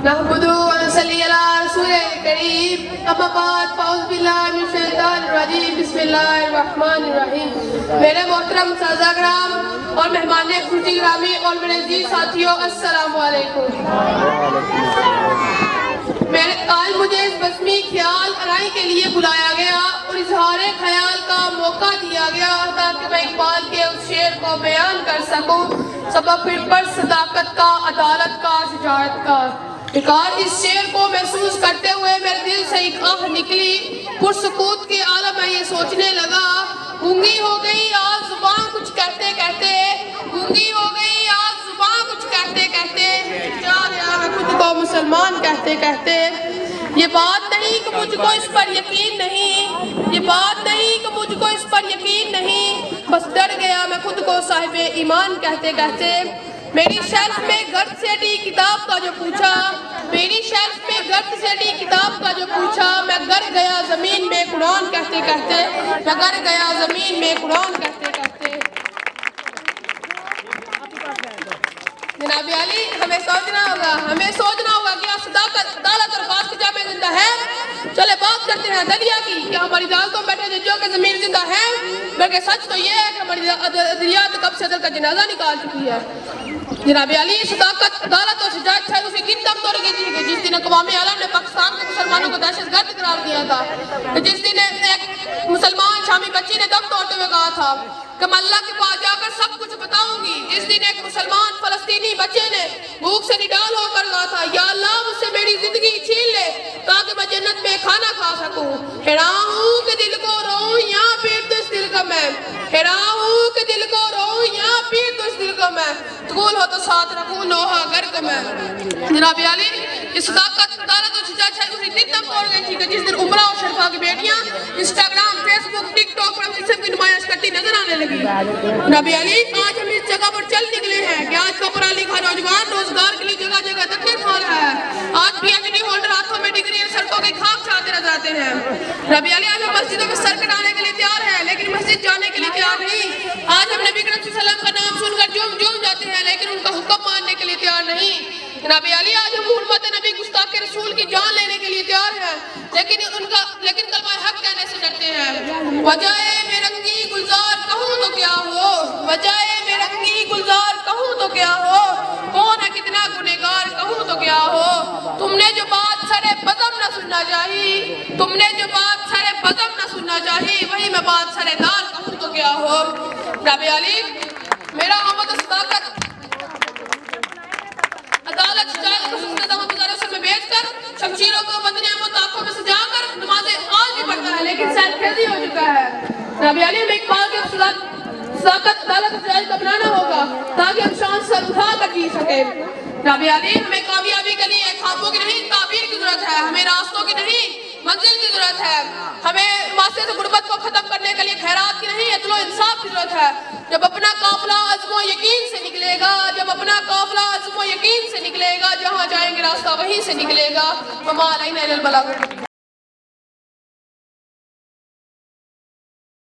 نحمدہ ونصلی علی رسول کریم اما بعد فاعوذ باللہ من الشیطان الرجیم بسم اللہ الرحمن الرحیم۔ میرے محترم اساتذہ کرام اور مہمان خصوصی گرامی اور میرے عزیز ساتھیوں، السلام علیکم۔ آج مجھے اس بسمی خیال آرائی کے لیے بلایا گیا اور اظہار خیال کا موقع دیا گیا تاکہ میں اقبال کے اس شعر کو بیان کر سکوں، سبب پر صداقت کا، عدالت کا، شجاعت کا۔ اس شعر کو محسوس کرتے ہوئے میرے دل سے ایک آہ نکلی، پرسکوت کے عالم میں یہ سوچنے لگا، گونگی ہو گئی آج زبان کچھ کہتے کہتے، گونگی ہو گئی آج زبان کچھ کہتے کہتے، کیا لیا میں خود کو مسلمان کہتے کہتے۔ یہ بات نہیں کہ مجھ کو اس پر یقین نہیں، یہ بات نہیں کہ مجھ کو اس پر یقین نہیں، بس ڈر گیا میں خود کو صاحب ایمان کہتے کہتے۔ میری شیلف میں گرد سے اٹی کتاب کا جو پوچھا، میری شیلف میں گرد سے اٹی کتاب کا جو پوچھا، میں گر گیا زمین میں قرآن کہتے کہتے، میں گر گیا زمین میں قرآن کہتے کہتے۔ جناب علی، ہمیں سوچنا ہوگا کہ صداقت، عدالت اور بات کی جامع زندہ ہے۔ چلے بات کرتے ہیں عدلیہ کی، کہ ہماری عدالتوں میں بیٹھے جو کہ ضمیر زندہ ہے، بلکہ سچ تو یہ ہے کہ ہماری عدلیہ کب سے عدل کا جنازہ نکال چکی ہے۔ جناب علی، صداقت، عدالت اور شجاعت ہے اسی دن دم توڑ گئی تھی جس دن اقوام عالم نے پاکستان کے مسلمانوں کو دہشت گرد قرار دیا تھا، جس دن ایک مسلمان شامی بچی نے دم توڑتے ہوئے کہا تھا کہ میں اللہ کے پاس جا کر سب کچھ بتاؤں گی، جس دن ایک مسلمان فلسطینی بچے نے بھوک سے نڈال ہو کر کہا تھا یا اللہ مجھ سے میری زندگی چھین لے تاکہ میں جنت میں کھانا کھا سکوں، حیران ہوں کہ دل کو رو یا پھر تو اس دل کا میں، حیران ہوں کہ دل کو رو یا پھر تو اس دل کا میں، تقول ہو تو ساتھ رکھوں نوحہ گر کو میں۔ جناب علی، اس صداقت، عدالت اور شجاعت ہے اسی دن دم توڑ گئی تھی کہ جس دن عمرہ اور شرفا کی بیٹیاں انسٹاگرام، فیس بک، ٹک ٹاک پر اپنی سب کی نمائش کرتی نظر آنے لگی۔ جناب علی، آج ہم اس جگہ پر چل نکلے ہیں کہ آج کا پڑھا لکھا نوجوان روزگار کے لیے جگہ جگہ دھکے کھا رہا ہے، آج پی ایچ ڈی ہولڈر ہاتھوں میں ڈگری اور سڑکوں کی خاک چھاتے نظر آتے ہیں۔ جناب علی، آج ہم مسجدوں میں سر کٹانے کے لیے تیار ہیں لیکن مسجد جانے کے لیے تیار نہیں، آج ہم نبی کریم صلی اللہ علیہ وسلم کا نام سن کر جھوم جاتے ہیں لیکن ان کا حکم ماننے کے لیے تیار نہیں۔ جناب علی، آج ہم حرمت نبی گستاخ رسول کی جان لینے کے لیے تیار ہیں لیکن کلمہ حق کہنے سے ڈرتے ہیں۔ وجائے میں رنگی گلزار کہوں تو کیا ہو، وجائے میں رنگی گلزار کہوں تو کیا ہو، کون ہے کتنا گنہگار کہوں تو کیا ہو، تم نے جو بات سرے بزم نہ سننا چاہی، تم نے جو بات سرے بزم نہ سننا چاہی، وہی میں بات سرے دار کہوں تو کیا ہو۔ جناب علی، میرا آمد و صداقت، عدالت، شجاعت کو سلسلہ دامہ بزار رسول میں بیچ کر شمشیروں کو بدنیاں کو تاکوں میں سجا کر نمازیں آج بھی پڑھتا ہے لیکن سیر خیزی ہو چکا ہے۔ جناب علی، ہمیں اقبال کے صداقت، عدالت اور شجاعت کو اپنانا ہوگا تاکہ ہم شان سر اٹھا کر جی سکیں۔ جناب علی، ہمیں کامیابی کے لیے خوابوں کی نہیں تعبیر کی ضرورت ہے، ہمیں راستوں کی نہیں منزل کی ضرورت ہے، ہمیں معاشرے سے غربت کو ختم کرنے کے لیے خیرات کی نہیں عدل و انصاف کی ضرورت ہے۔ جب اپنا قافلہ عزم و یقین سے نکلے گا، جب اپنا قافلہ عزم و یقین سے نکلے گا، جہاں جائیں گے راستہ وہیں سے نکلے گا۔ وما علینا الا البلاغ۔